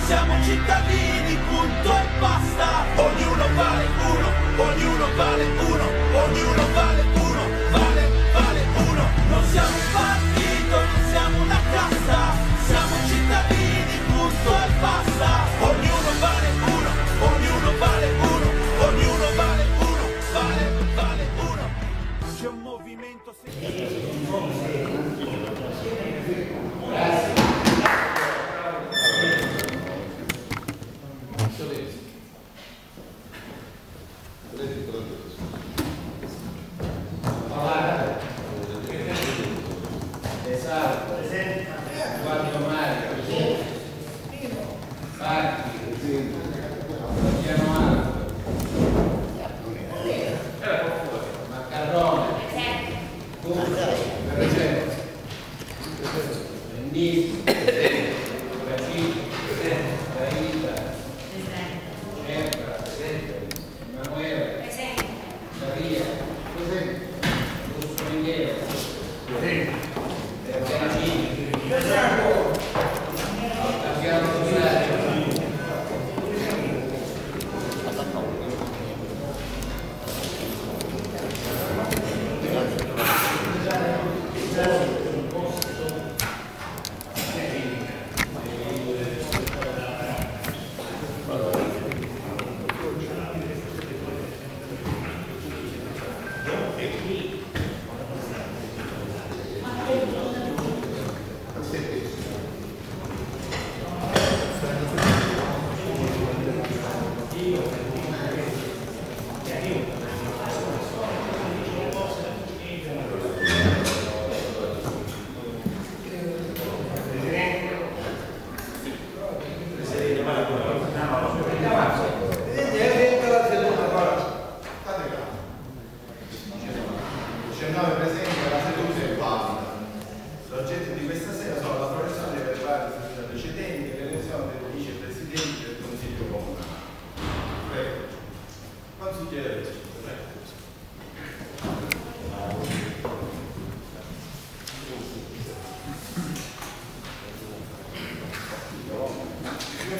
siamo cittadini, punto e basta. Ognuno vale uno, ognuno vale uno, ognuno vale uno, vale uno. Non siamo un partito, non siamo una casta, siamo cittadini, punto e basta. Ognuno vale uno, ognuno vale uno, ognuno vale uno, vale uno. C'è un movimento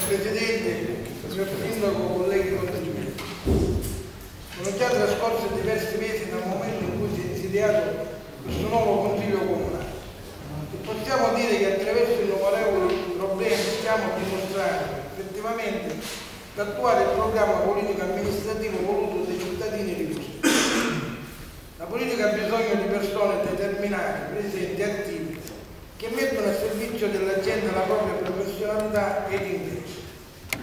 Presidente, signor Sindaco, colleghi contagioni. Sono già trascorsi diversi mesi dal momento in cui si è insediato questo nuovo Consiglio Comunale e possiamo dire che attraverso innumerevoli problemi stiamo dimostrando effettivamente di attuare il programma politico amministrativo voluto dai cittadini di Bussi. La politica ha bisogno di persone determinate, presenti, attive, che mettono a servizio della gente la propria professionalità ed intesa.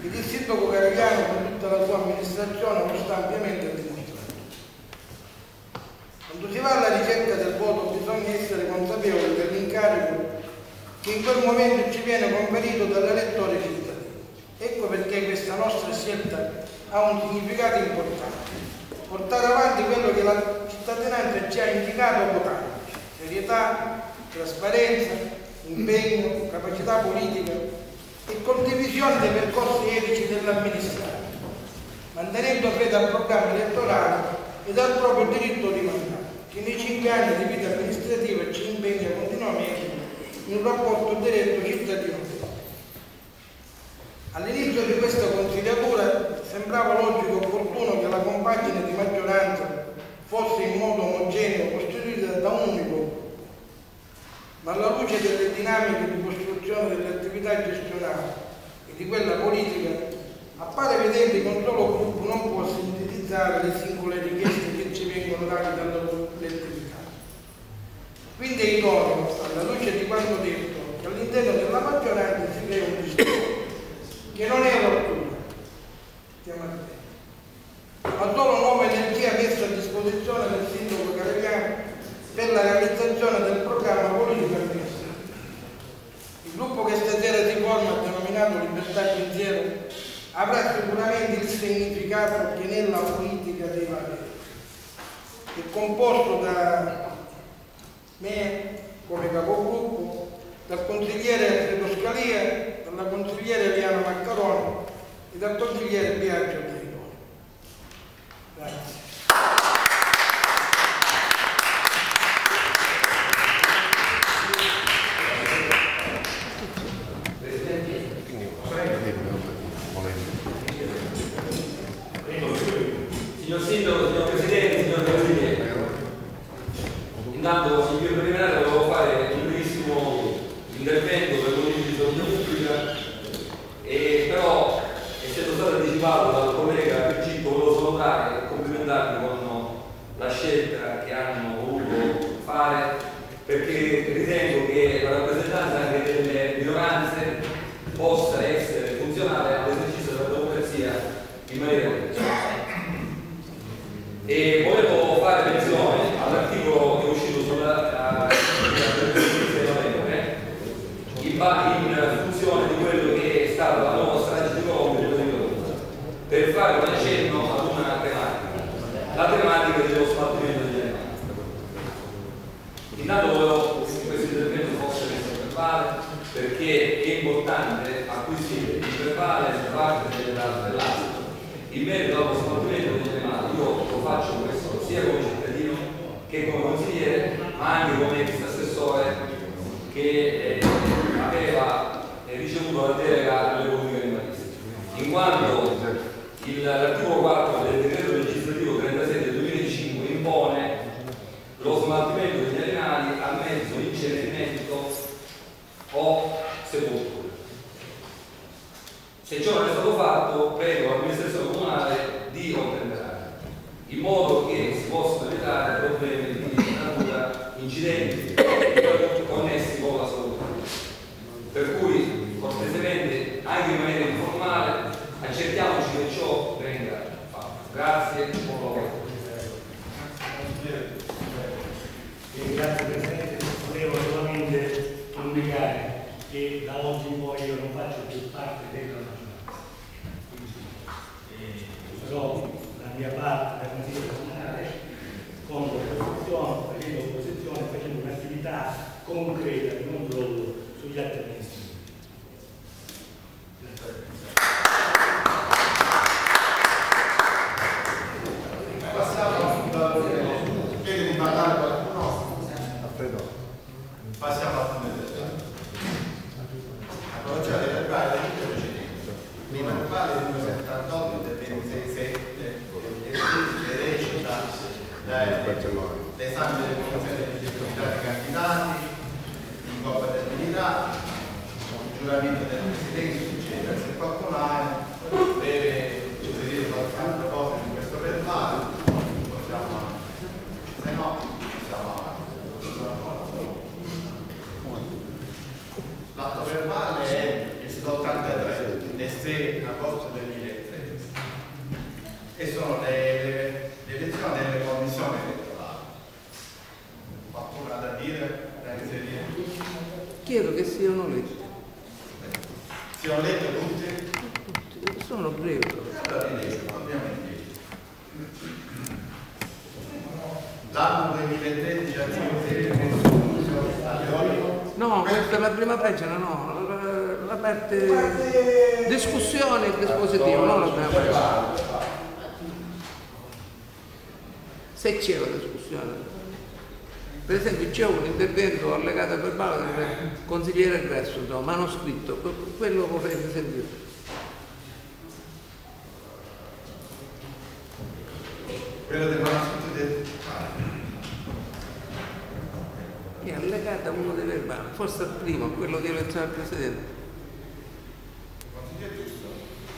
Il sindaco Carigliano con tutta la sua amministrazione lo sta ampiamente dimostrando. Quando si va alla ricerca del voto bisogna essere consapevoli dell'incarico che in quel momento ci viene conferito dall'elettore cittadino. Ecco perché questa nostra scelta ha un significato importante: portare avanti quello che la cittadinanza ci ha indicato votando: serietà, trasparenza, impegno, capacità politica e condivisione dei percorsi etici dell'amministrazione, mantenendo fede al programma elettorale ed al proprio diritto di mandato, che nei 5 anni di vita amministrativa ci impegna continuamente in un rapporto diretto cittadino. All'inizio di questa consigliatura sembrava logico e opportuno che la compagine di maggioranza fosse in modo omogeneo costituita da un unico, ma alla luce delle dinamiche di costruzione delle attività gestionali e di quella politica appare evidente che un solo gruppo non può sintetizzare le singole richieste che ci vengono date dalla collettività. Quindi è idoneo, alla luce di quanto detto, che all'interno della maggioranza si crea un discorso che non è rottura, ma solo nuova energia messa a disposizione del sindaco Carigliano per la realizzazione del programma politico amministrativo. Il gruppo che stasera si forma, denominato Libertà e Pensiero, avrà sicuramente il significato che nella politica deve avere. È composto da me come capogruppo, dal consigliere Alfredo Scalia, dalla consigliere Eliana Maccaroni e dal consigliere Biagio Teiloni. Grazie. che la rappresentanza anche delle minoranze possa essere funzionale all'esercizio della democrazia in maniera diversa. E volevo fare menzione all'articolo che è uscito sulla novembre in funzione di quello che è stata la nuova strage di compito per fare un accenno ad una tematica, la tematica dello smaltimento degli animali. Intanto volevo che questo intervento fosse messo verbale perché è importante acquisire il verbale da parte dell'ASL in merito allo smaltimento degli animali. Io lo faccio questo sia come cittadino che come consigliere, ma anche come ex assessore che aveva ricevuto la delega alle politiche animalistiche, in quanto l'articolo 4 del decreto legislativo 36 del 2005 impone lo smaltimento degli animali a mezzo di incenerimento o sepoltura. Se ciò non è stato fatto, prego l'amministrazione comunale di ottemperare, in modo che si possano evitare problemi di natura, incidenti connessi con la salute. Per cui, cortesemente, anche in maniera informale, accertiamoci che ciò venga fatto. Grazie, buon lavoro. Grazie Presidente, volevo solamente comunicare che da oggi in poi io non faccio più parte della maggioranza, quindi farò la mia parte da consigliere comunale con l'opposizione, facendo un'attività concreta di controllo sugli atti amministrativi. Passiamo al punto del approcciare il verbale del precedente. Il verbale del 78 del 26/7 recita l'esame delle condizioni di legittimità dei candidati, incompatibilità, il giuramento del Presidente, eccetera. Se qualcuno deve suggerire qualche altra cosa in questo verbale, possiamo, se no, possiamo avanti. L'atto verbale è il 83 del 6 agosto 2013 e sono le elezioni delle commissioni elettorali. Qualcuno ha da dire, da inserire? Chiedo che siano lette. Siano lette tutte? Tutte, sono brevi. Allora andiamo in l'anno 2013 ha sido no, questa è la prima pagina, no, la parte discussione e dispositivo, non la prima pagina. Se c'è la discussione. Per esempio c'è un intervento allegato al verbale del consigliere Gresso, manoscritto, quello vorrei sentire. quello del manoscritto del È allegata a uno dei verbali, forse al primo, quello di elezione al Presidente. consigliere giusto,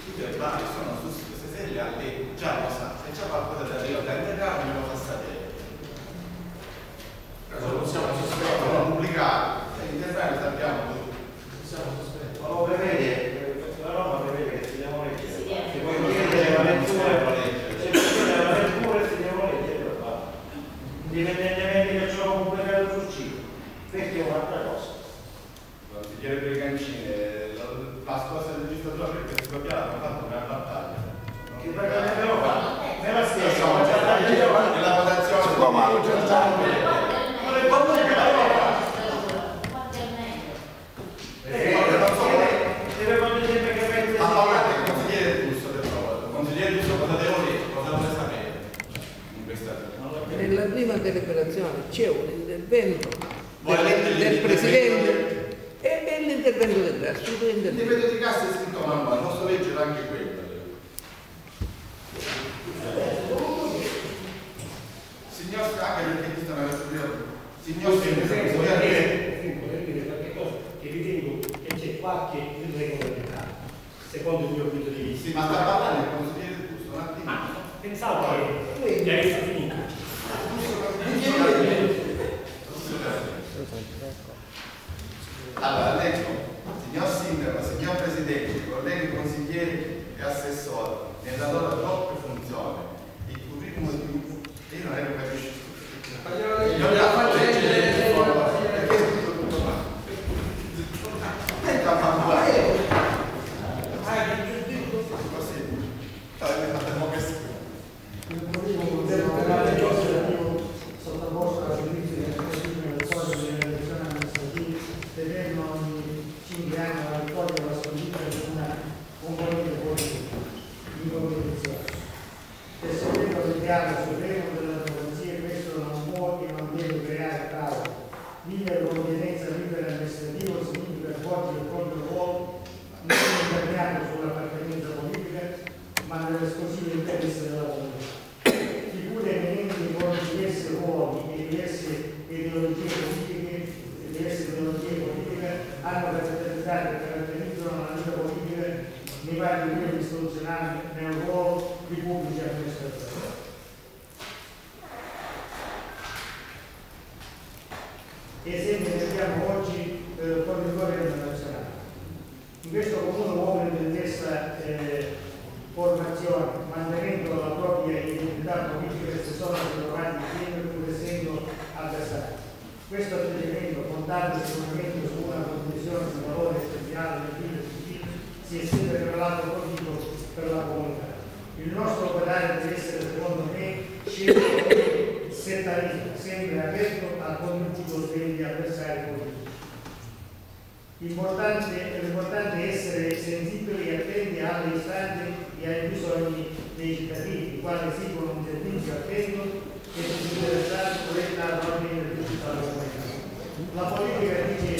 tutti i verbali sono su se li ha letto, già lo sa, se c'è qualcosa da integrare me lo fa sapere. Lo possiamo sospendere, non pubblicare, gli verbali sappiamo tutti. Possiamo sospendere. Ma lo prevede, la norma prevede che si devono leggere. Se poi non si deve leggere, si devono leggere per fare. Indipendentemente che ciò pubblicato sul sito. Perché è un'altra cosa. Consigliere Brigancini, la scorsa legislatura perché si copiava, hanno fatto una battaglia. Che battaglia abbiamo fatto? Nella stessa, nella votazione. Come hanno già nella prima deliberazione c'è un intervento del Presidente e l'intervento del resto. Il dipendente di cassa è scritto a mano, posso leggere anche quello. Signor, anche perché qui stanno signor che ritengo che c'è qualche irregolarità secondo il mio punto di vista. Sì, ma sta parlando il consigliere Giusto un attimo. Pensavo che avesse finito. Allora, leggo, signor Sindaco, signor Presidente, colleghi consiglieri e assessori, nella loro doppia funzione, il curriculum di... Io non è che capisco. Io la faccio leggere perché è tutto qua. Senta, ma così. Avete fatto un po' Il curriculum legislativo sottoposto al giudizio del Consiglio del Codice delle elezioni amministrative determina ogni 5 anni la vittoria della sconfitta di una componente politica in competizione. Per seguito del piano supremo della democrazia, questo non può e non deve creare caos. Vivere con l'obbedienza libera amministrativo significa svolgere il proprio ruolo non imperniato sull'appartenenza politica, ma nell'esclusivo interesse della comunità. Figure eminenti con diversi ruoli e diverse ideologie politiche hanno caratterizzato e caratterizzano la vita politica nei vari livelli istituzionali nel ruolo di pubblici amministratori. Esempio ne abbiamo oggi fornitori internazionali. In questo comune uomo di intesa formazione, mantenendo la propria identità politica, si sono ritrovati insieme pur essendo avversari. Questo atteggiamento, contando sicuramente su una condivisione di valore essenziale del vita civile, si è sempre rivelato positivo per la comunità. Il nostro operario deve essere, secondo me, scelto e sempre aperto al contributo degli avversari politici. L'importante è essere sensibili e attenti alle istanze e ai bisogni dei cittadini, i quali esigono un servizio attento e disinteressato proiettato all'ordine di tutta la comunità. La politica, dice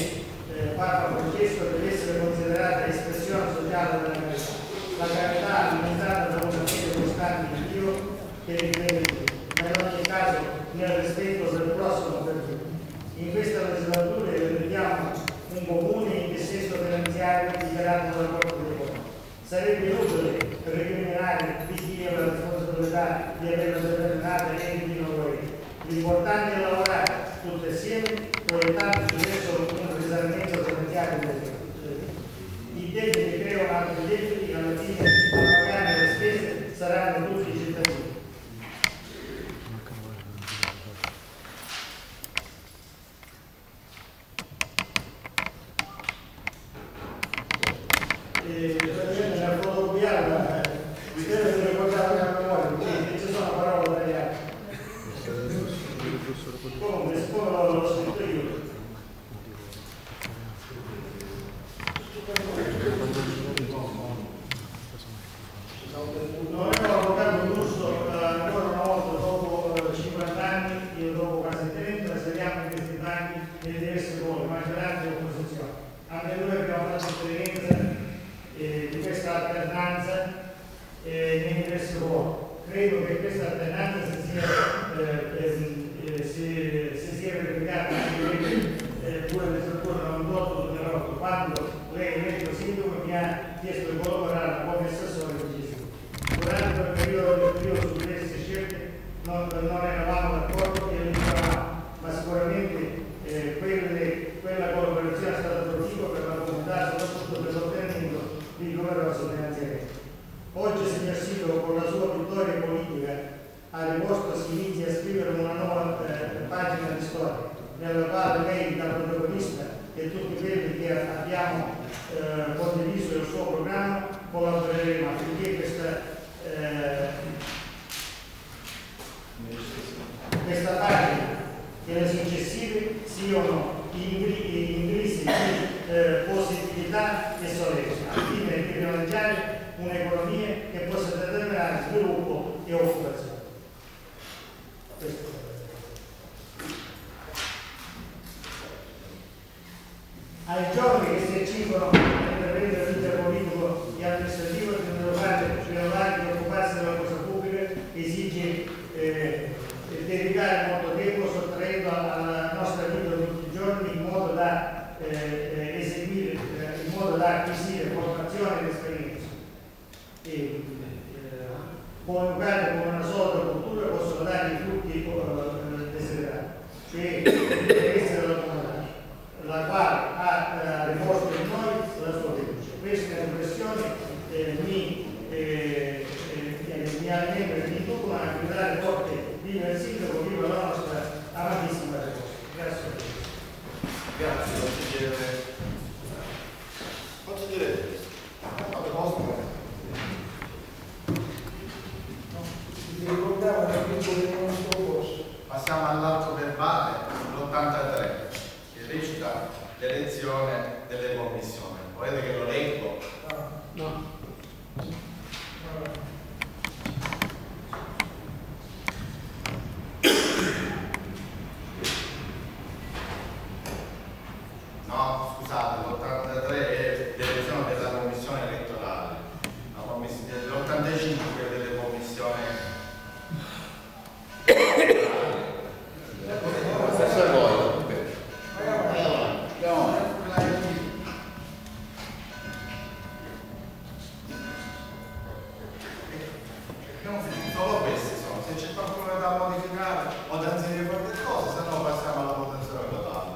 Papa Francesco, deve essere considerata espressione sociale della carità. La carità alimentata da una fede costante di Dio che ricrede Dio, ma in ogni caso nel rispetto del prossimo per tutti. In questa legislatura vediamo un comune in dissesto finanziario dichiarato dalla Corte dei Conti. Sarebbe utile recriminare di chi ha la responsabilità di averla determinata e di non volere. L'importante è lavorare tutti assieme, proiettando verso un risanamento finanziario del I debiti creano altri debiti e alla fine a pagare le spese saranno tutti i cittadini. Nella fotocopiata spero di ricordare la memoria, ci sono parole tagliate. Comunque, siccome l'ho scritto io. Non abbiamo avvocato un lusso ancora una volta dopo 50 anni, io dopo quasi 30, saliamo in questi banchi nelle diverse ruoli, maggioranza e opposizione. Anche noi abbiamo fatto esperienza di questa alternanza nei diversi ruoli. Credo che questa alternanza si sia replicata anche pure le strutture non tutto però quando lei eletto sindaco mi ha chiesto di collaborare come assessore di gestione. Durante il periodo su queste scelte non eravamo d'accordo e le dicevamo, ma sicuramente quella collaborazione è stata proficua per la comunità, soprattutto per l'ottenimento di numerosi finanziamenti. Oggi, signor Sindaco, con la sua vittoria politica a riposto si inizia a scrivere una nuova pagina di storia, nella quale lei, da protagonista e tutti quelli che abbiamo condiviso il suo programma, collaboreremo affinché questa pagina e le successive siano inglisi di positività e sollievo, al fine di privilegiare un'economia che possa determinare sviluppo e occupazione. Ai giovani che si accingono a intraprendere l'iter politico e amministrativo di occuparsi della cosa pubblica esige dedicare molto tempo sottraendo alla nostra vita di tutti i giorni in modo da eseguire, in modo da acquisire formazione ed esperienza. Coniugate con una sola cultura possono dare i frutti desiderati, cioè l'interesse della comunità, la quale ha delle commissioni. Volete che lo leggo? No. No, scusate, l'83 è l'elezione della commissione elettorale, l'85 è delle commissioni solo questi sono. Se c'è qualcuno da modificare o da inserire qualche cosa, se no passiamo alla votazione totale.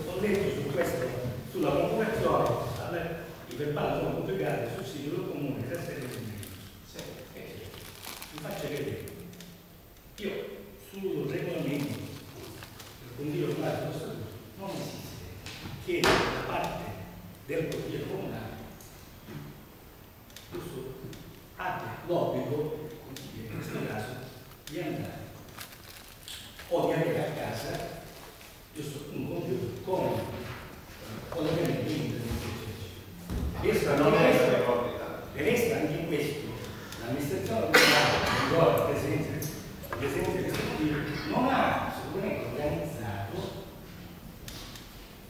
Ho letto su questo, sulla convocazione, i verbali sono pubblicati sul sito del comune Castello di vi faccio vedere. Io sul regolamento del Consiglio Comunale dello Statuto non esiste che da parte del Consiglio Comunale abbia l'obbligo, in questo caso, di andare o di avere a casa giusto un computer con collegamento internet. Resta anche in questo l'amministrazione comunale, per esempio non ha assolutamente organizzato,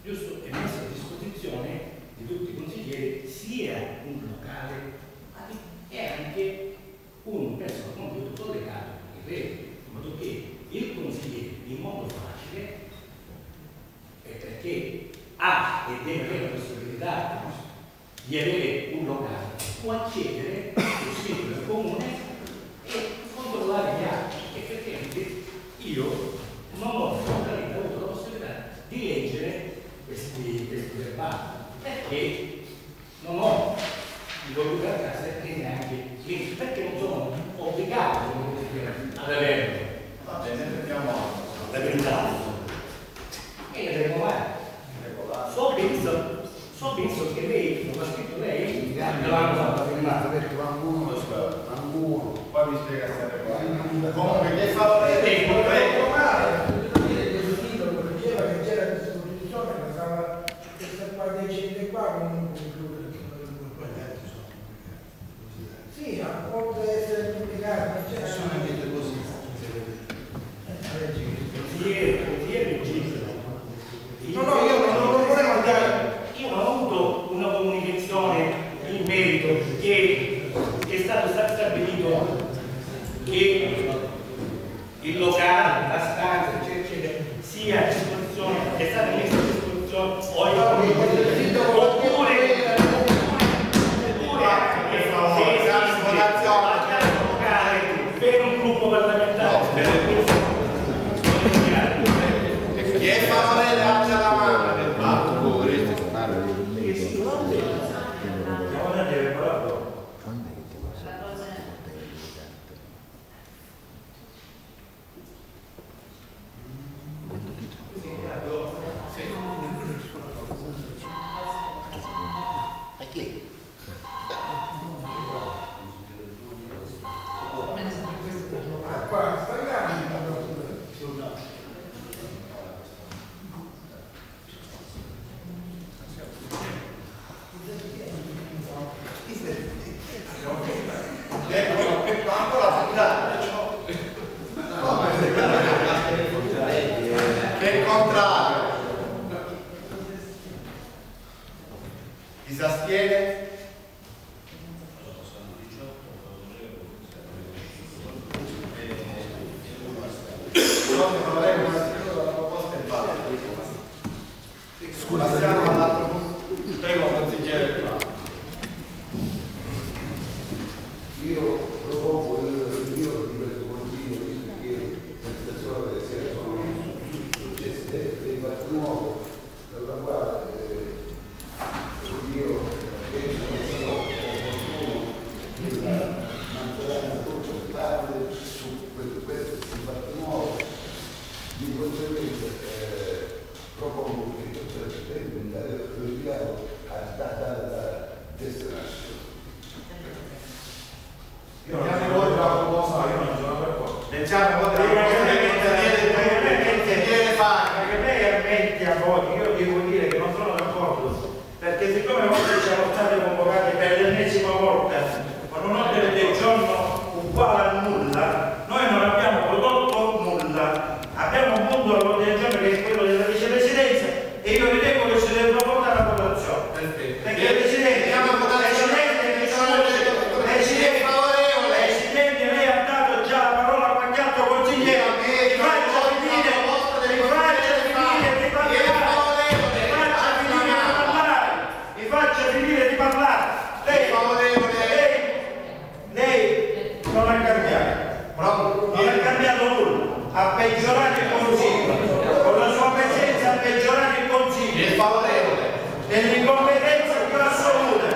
giusto, e messo a disposizione di tutti i consiglieri sia un locale e anche un personal computer collegato in rete, in modo che il consigliere in modo facile, perché ha e deve avere la possibilità di avere un locale, può accedere sul sito del comune e controllare gli atti. Effettivamente io non ho assolutamente avuto la possibilità di leggere questi verbali, perché non ho il computer a casa e neanche perché non sono obbligato ad averlo. Va bene, prendiamo La verità è regolare. So penso che lei, lo ha scritto lei, l'hanno fatta firmata perché poi mi spiega se è comunque che fa diceva che c'era a disposizione, ma questa qua decide qua con un computer. Sì, oltre ad essere pubblicato, non c'era solamente così. No, io non volevo andare. Io non ho avuto una comunicazione in merito che è stato stabilito che il locale, la stanza, eccetera, sia a disposizione, è stata messa a disposizione oppure per un gruppo parlamentare. chi è favorevole alza la mano del patto. Che contrario? Chi si astiene? Passiamo all'altro punto. Prego, consigliere. Io propongo il rinvio di questo consiglio, visto che l'amministrazione delle sere sono successe dei fatti nuovi, per la quale io penso che sia opportuno che la maggioranza concertare su questi fatti nuovi. Di conseguenza propongo che il Presidente leggiamo un po' delle a voi, io devo dire che non sono d'accordo, perché siccome oggi siamo stati convocati per l'ennesima volta con un ordine del giorno uguale a nulla, noi non abbiamo prodotto nulla, abbiamo un punto all'ordine del giorno che è quello della vicepresidenza e io ritengo che si debba portare alla votazione. Perfetto. Perché il Presidente, lei ha dato già la parola a qualche altro consigliere, lei non ha cambiato nulla, ha peggiorato il Consiglio, con la sua presenza ha peggiorato il Consiglio, è favorevole, nell'incompetenza più assoluta,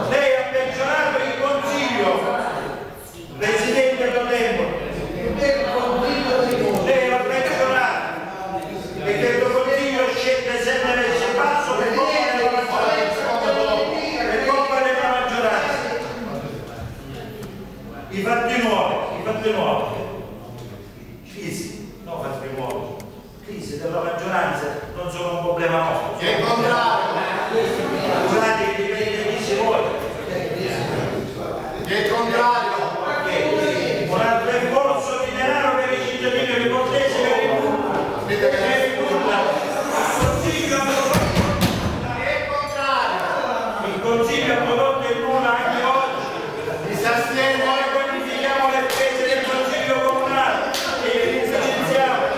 lei ha peggiorato il Consiglio, Presidente Totempo, lei l'ha peggiorato, perché il Consiglio scende sempre verso il basso per colpa della maggioranza, i fatti nuovi, crisi, no fatti nuovi, crisi della maggioranza non sono un problema nostro. Che è il contrario. Scusate che dipende chi si vuole. Che è il contrario. Un altro esborso di denaro per i cittadini riportesi per il Consiglio ha prodotto il nulla anche oggi. Si astiene, noi quantifichiamo le spese del Consiglio Comunale e le licenziamo.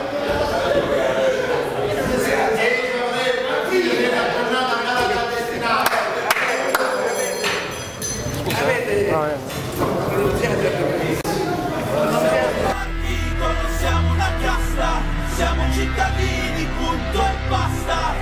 Non siamo una casta, siamo cittadini, punto e basta.